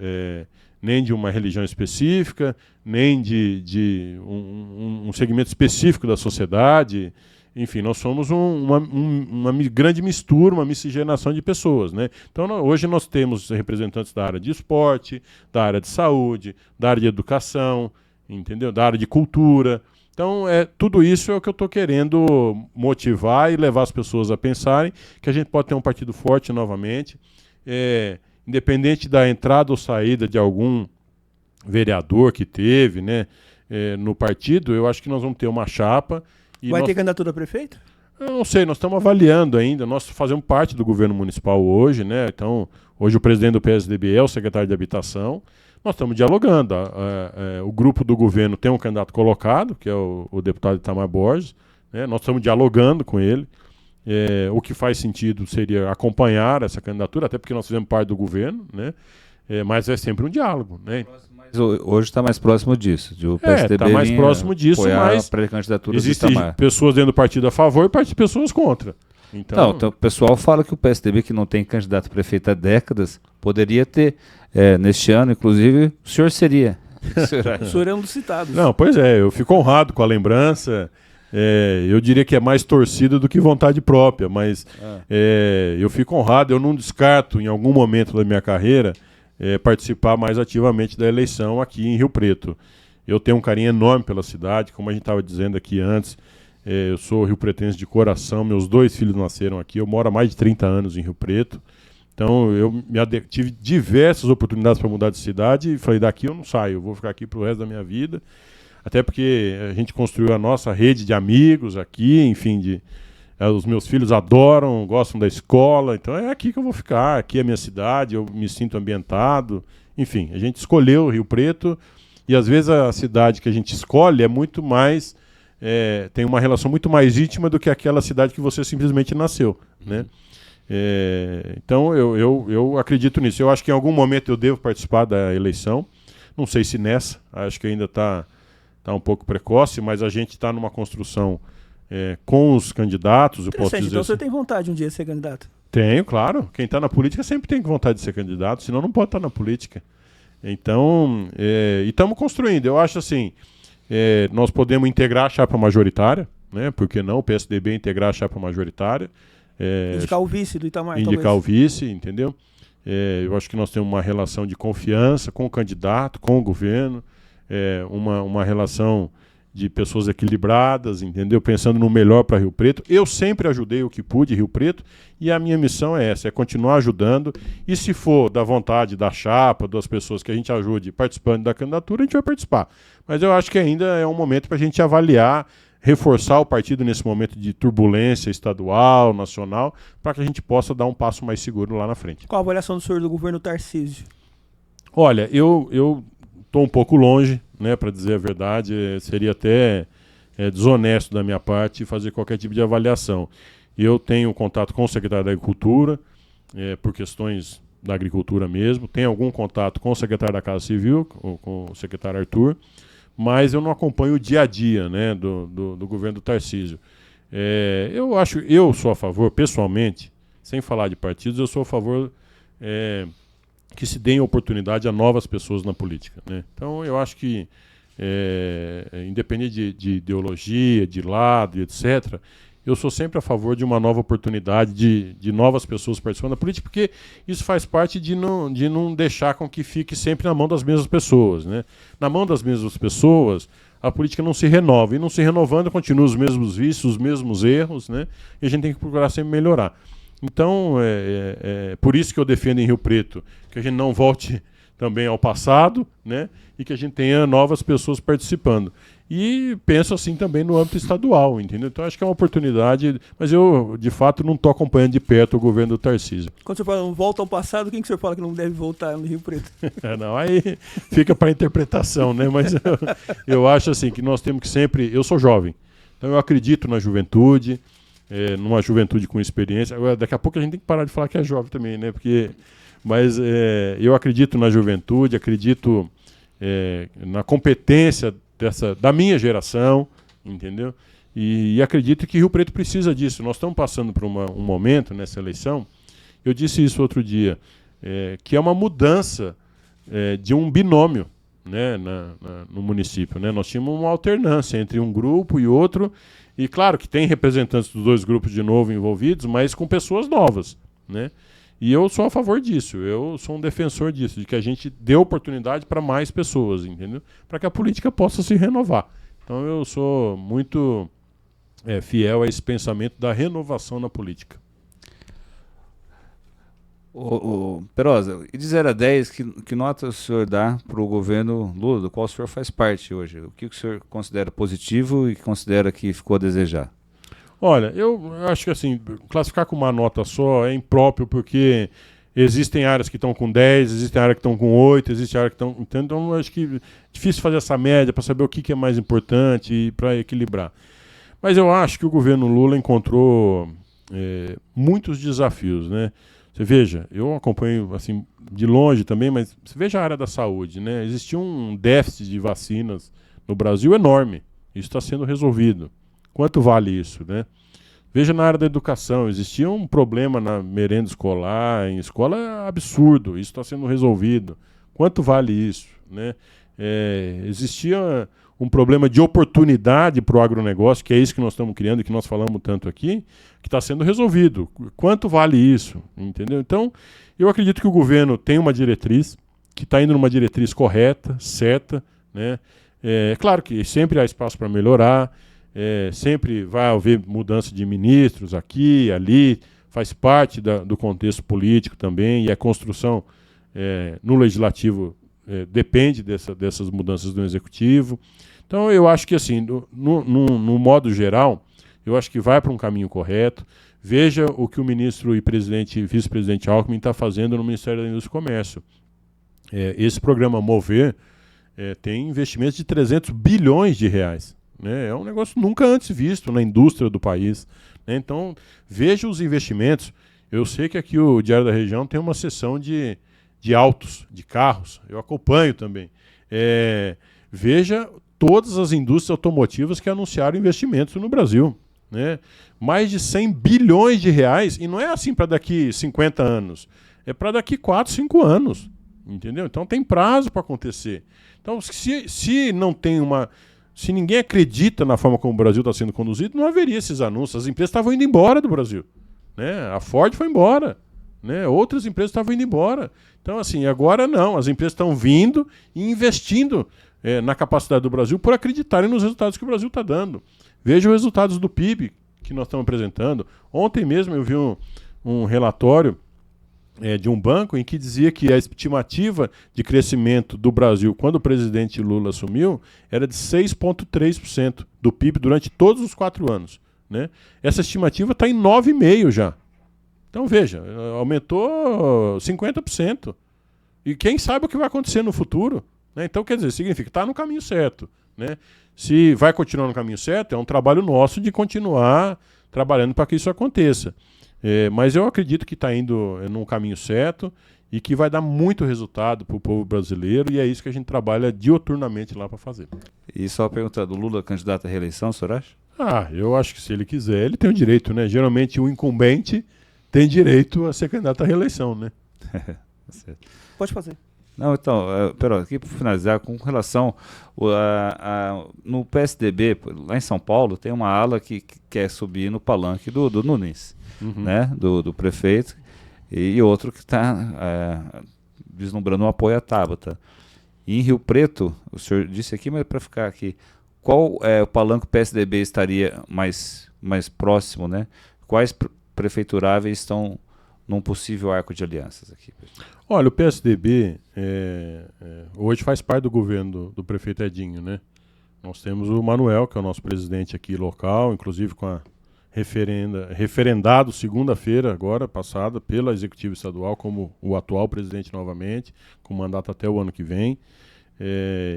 nem de uma religião específica, nem de um segmento específico da sociedade. Enfim, nós somos uma grande mistura, uma miscigenação de pessoas, né? Então, hoje nós temos representantes da área de esporte, da área de saúde, da área de educação, entendeu? Da área de cultura. Então, tudo isso é o que eu estou querendo motivar e levar as pessoas a pensarem que a gente pode ter um partido forte novamente, independente da entrada ou saída de algum vereador que teve, né, no partido, eu acho que nós vamos ter uma chapa. Vai ter candidatura a prefeito? Eu não sei, nós estamos avaliando ainda, nós fazemos parte do governo municipal hoje, né, então, hoje o presidente do PSDB é o secretário de Habitação. Nós estamos dialogando. O grupo do governo tem um candidato colocado, que é o deputado Itamar Borges, né? Nós estamos dialogando com ele. O que faz sentido seria acompanhar essa candidatura, até porque nós fizemos parte do governo, né? Mas é sempre um diálogo. Né? Mas hoje está mais próximo disso. O PSDB está mais próximo disso, mas a pré-candidatura existem pessoas dentro do partido a favor e pessoas contra. Então, o pessoal fala que o PSDB, que não tem candidato a prefeito há décadas, poderia ter, neste ano, inclusive, o senhor seria. O senhor é um dos citados. Não, pois eu fico honrado com a lembrança. Eu diria que é mais torcida do que vontade própria, mas eu fico honrado, eu não descarto, em algum momento da minha carreira, participar mais ativamente da eleição aqui em Rio Preto. Eu tenho um carinho enorme pela cidade, como a gente estava dizendo aqui antes. Eu sou rio-pretense de coração, meus 2 filhos nasceram aqui, eu moro há mais de 30 anos em Rio Preto, então eu tive diversas oportunidades para mudar de cidade e falei, daqui eu não saio, eu vou ficar aqui para o resto da minha vida, até porque a gente construiu a nossa rede de amigos aqui, enfim, os meus filhos adoram, gostam da escola, então é aqui que eu vou ficar, aqui é a minha cidade, eu me sinto ambientado, enfim, a gente escolheu Rio Preto e às vezes a cidade que a gente escolhe é muito mais... tem uma relação muito mais íntima do que aquela cidade que você simplesmente nasceu, né? Então eu acredito nisso. Eu acho que em algum momento eu devo participar da eleição. Não sei se nessa, acho que ainda está um pouco precoce, mas a gente está numa construção com os candidatos. Então você tem vontade um dia de ser candidato? Tenho, claro. Quem está na política sempre tem vontade de ser candidato, senão não pode estar na política. Então, e estamos construindo. Eu acho assim... nós podemos integrar a chapa majoritária, né? Por que não o PSDB integrar a chapa majoritária? Indicar o vice do Itamar, indicar talvez. o vice, entendeu? Eu acho que nós temos uma relação de confiança com o candidato, com o governo, uma relação de pessoas equilibradas, entendeu? Pensando no melhor para Rio Preto. Eu sempre ajudei o que pude em Rio Preto e a minha missão é essa, é continuar ajudando. E se for da vontade da chapa, das pessoas que a gente ajude participando da candidatura, a gente vai participar. Mas eu acho que ainda é um momento para a gente avaliar, reforçar o partido nesse momento de turbulência estadual, nacional, para que a gente possa dar um passo mais seguro lá na frente. Qual a avaliação do senhor do governo Tarcísio? Olha, eu estou um pouco longe, né, para dizer a verdade, seria até desonesto da minha parte fazer qualquer tipo de avaliação. Eu tenho contato com o secretário da Agricultura, por questões da agricultura mesmo, tenho algum contato com o secretário da Casa Civil, com o secretário Arthur, mas eu não acompanho o dia a dia, né, do governo do Tarcísio. Eu sou a favor, pessoalmente, sem falar de partidos, eu sou a favor que se deem oportunidade a novas pessoas na política, né? Então eu acho que, independente de ideologia, de lado, etc., eu sou sempre a favor de uma nova oportunidade de novas pessoas participando da política, porque isso faz parte de não deixar com que fique sempre na mão das mesmas pessoas, né? Na mão das mesmas pessoas, a política não se renova, e não se renovando continua os mesmos vícios, os mesmos erros, né? E a gente tem que procurar sempre melhorar. Então, por isso que eu defendo em Rio Preto que a gente não volte também ao passado, né? E que a gente tenha novas pessoas participando. E penso assim também no âmbito estadual, entendeu? Então acho que é uma oportunidade, mas eu, de fato, não estou acompanhando de perto o governo do Tarcísio. Quando você fala volta ao passado, quem que o senhor fala que não deve voltar no Rio Preto? Não, aí fica para interpretação, né? Mas eu acho assim que nós temos que sempre... Eu sou jovem, então eu acredito na juventude, numa juventude com experiência. Agora, daqui a pouco a gente tem que parar de falar que é jovem também, né? Mas eu acredito na juventude, acredito na competência da minha geração, entendeu? E acredito que Rio Preto precisa disso. Nós estamos passando por um momento nessa eleição, eu disse isso outro dia, que é uma mudança de um binômio, né, no município, né? Nós tínhamos uma alternância entre um grupo e outro, e claro que tem representantes dos dois grupos de novo envolvidos, mas com pessoas novas, né? E eu sou a favor disso, eu sou um defensor disso, de que a gente dê oportunidade para mais pessoas, entendeu? Para que a política possa se renovar. Então eu sou muito fiel a esse pensamento da renovação na política. Perosa, e de 0 a 10, que nota o senhor dá para o governo Lula, do qual o senhor faz parte hoje? O que o senhor considera positivo e considera que ficou a desejar? Olha, eu acho que assim, classificar com uma nota só é impróprio, porque existem áreas que estão com 10, existem áreas que estão com 8, existem áreas que estão... Então, eu acho que é difícil fazer essa média para saber o que é mais importante e para equilibrar. Mas eu acho que o governo Lula encontrou muitos desafios, né? Você veja, eu acompanho assim de longe também, mas você veja a área da saúde, né? Existia um déficit de vacinas no Brasil enorme. Isso está sendo resolvido. Quanto vale isso, né? Veja na área da educação, existia um problema na merenda escolar, em escola absurdo. Isso está sendo resolvido. Quanto vale isso, né? Existia um problema de oportunidade para o agronegócio, que é isso que nós estamos criando e que nós falamos tanto aqui, que está sendo resolvido. Quanto vale isso? Entendeu? Então, eu acredito que o governo tem uma diretriz, que está indo numa diretriz correta, certa, né? Claro que sempre há espaço para melhorar, sempre vai haver mudança de ministros aqui, ali, faz parte do contexto político também, e a construção no legislativo depende dessas mudanças do executivo. Então eu acho que assim, no modo geral, eu acho que vai para um caminho correto. Veja o que o ministro e vice-presidente Alckmin está fazendo no Ministério da Indústria e Comércio. Esse programa Mover tem investimentos de 300 bilhões de reais. Né? É um negócio nunca antes visto na indústria do país. Né? Então veja os investimentos. Eu sei que aqui o Diário da Região tem uma seção de autos, de carros, eu acompanho também. Veja todas as indústrias automotivas que anunciaram investimentos no Brasil. Né? Mais de 100 bilhões de reais, e não é assim para daqui 50 anos, é para daqui 4, 5 anos. Entendeu? Então tem prazo para acontecer. Então, se não tem se ninguém acredita na forma como o Brasil está sendo conduzido, não haveria esses anúncios. As empresas estavam indo embora do Brasil. Né? A Ford foi embora. Né? Outras empresas estavam indo embora. Então, assim, agora não. As empresas estão vindo e investindo na capacidade do Brasil por acreditarem nos resultados que o Brasil está dando. Veja os resultados do PIB que nós estamos apresentando. Ontem mesmo eu vi um relatório de um banco em que dizia que a estimativa de crescimento do Brasil, quando o presidente Lula assumiu, era de 6,3% do PIB durante todos os 4 anos. Né? Essa estimativa está em 9,5% já. Então, veja, aumentou 50%. E quem sabe o que vai acontecer no futuro. Né? Então, quer dizer, significa que está no caminho certo. Né? Se vai continuar no caminho certo, é um trabalho nosso de continuar trabalhando para que isso aconteça. Mas eu acredito que está indo num caminho certo e que vai dar muito resultado para o povo brasileiro, e é isso que a gente trabalha dioturnamente lá para fazer. E só perguntando, o Lula candidato à reeleição, o senhor acha? Eu acho que se ele quiser, ele tem o direito, né? Geralmente o incumbente tem direito a ser candidato à reeleição, né? Pode fazer. Não, então, pera, aqui para finalizar, com relação no PSDB, lá em São Paulo, tem uma ala que quer subir no palanque do Nunes, né, do prefeito, e outro que está vislumbrando um apoio à Tabata. E em Rio Preto, o senhor disse aqui, mas para ficar aqui, qual o palanque o PSDB estaria mais próximo, né? Quais prefeituráveis estão num possível arco de alianças aqui? Olha, o PSDB hoje faz parte do governo do prefeito Edinho, né? Nós temos o Manuel, que é o nosso presidente aqui local, inclusive com a referendado segunda-feira agora passada pela Executiva Estadual como o atual presidente novamente, com mandato até o ano que vem.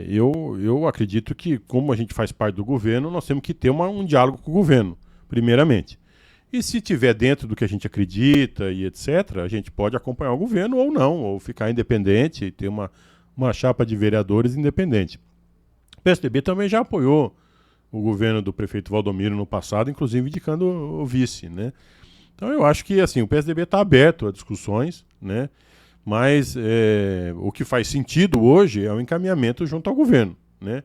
Eu acredito que, como a gente faz parte do governo, nós temos que ter um diálogo com o governo, primeiramente. E se tiver dentro do que a gente acredita e etc., a gente pode acompanhar o governo ou não, ou ficar independente e ter uma chapa de vereadores independente. O PSDB também já apoiou o governo do prefeito Valdomiro no passado, inclusive indicando o vice, né? Então eu acho que assim, o PSDB está aberto a discussões, né? Mas o que faz sentido hoje é o encaminhamento junto ao governo, né?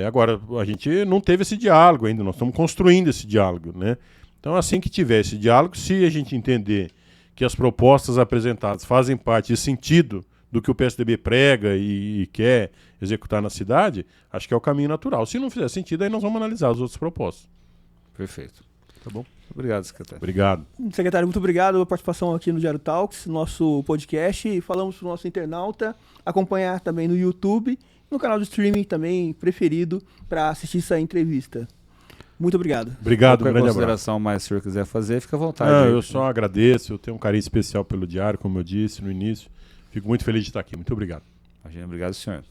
Agora, a gente não teve esse diálogo ainda, nós estamos construindo esse diálogo, né? Então, assim que tiver esse diálogo, se a gente entender que as propostas apresentadas fazem parte de sentido do que o PSDB prega e quer executar na cidade, acho que é o caminho natural. Se não fizer sentido, aí nós vamos analisar as outras propostas. Perfeito. Tá bom? Obrigado, secretário. Obrigado. Secretário, muito obrigado pela participação aqui no Diário Talks, nosso podcast. E falamos para o nosso internauta acompanhar também no YouTube, no canal de streaming também preferido para assistir essa entrevista. Muito obrigado. Obrigado, Qualquer grande consideração abraço. mais que o senhor quiser fazer, fica à vontade. Não, eu só agradeço, eu tenho um carinho especial pelo Diário, como eu disse no início. Fico muito feliz de estar aqui. Muito obrigado. Imagina, obrigado, senhor.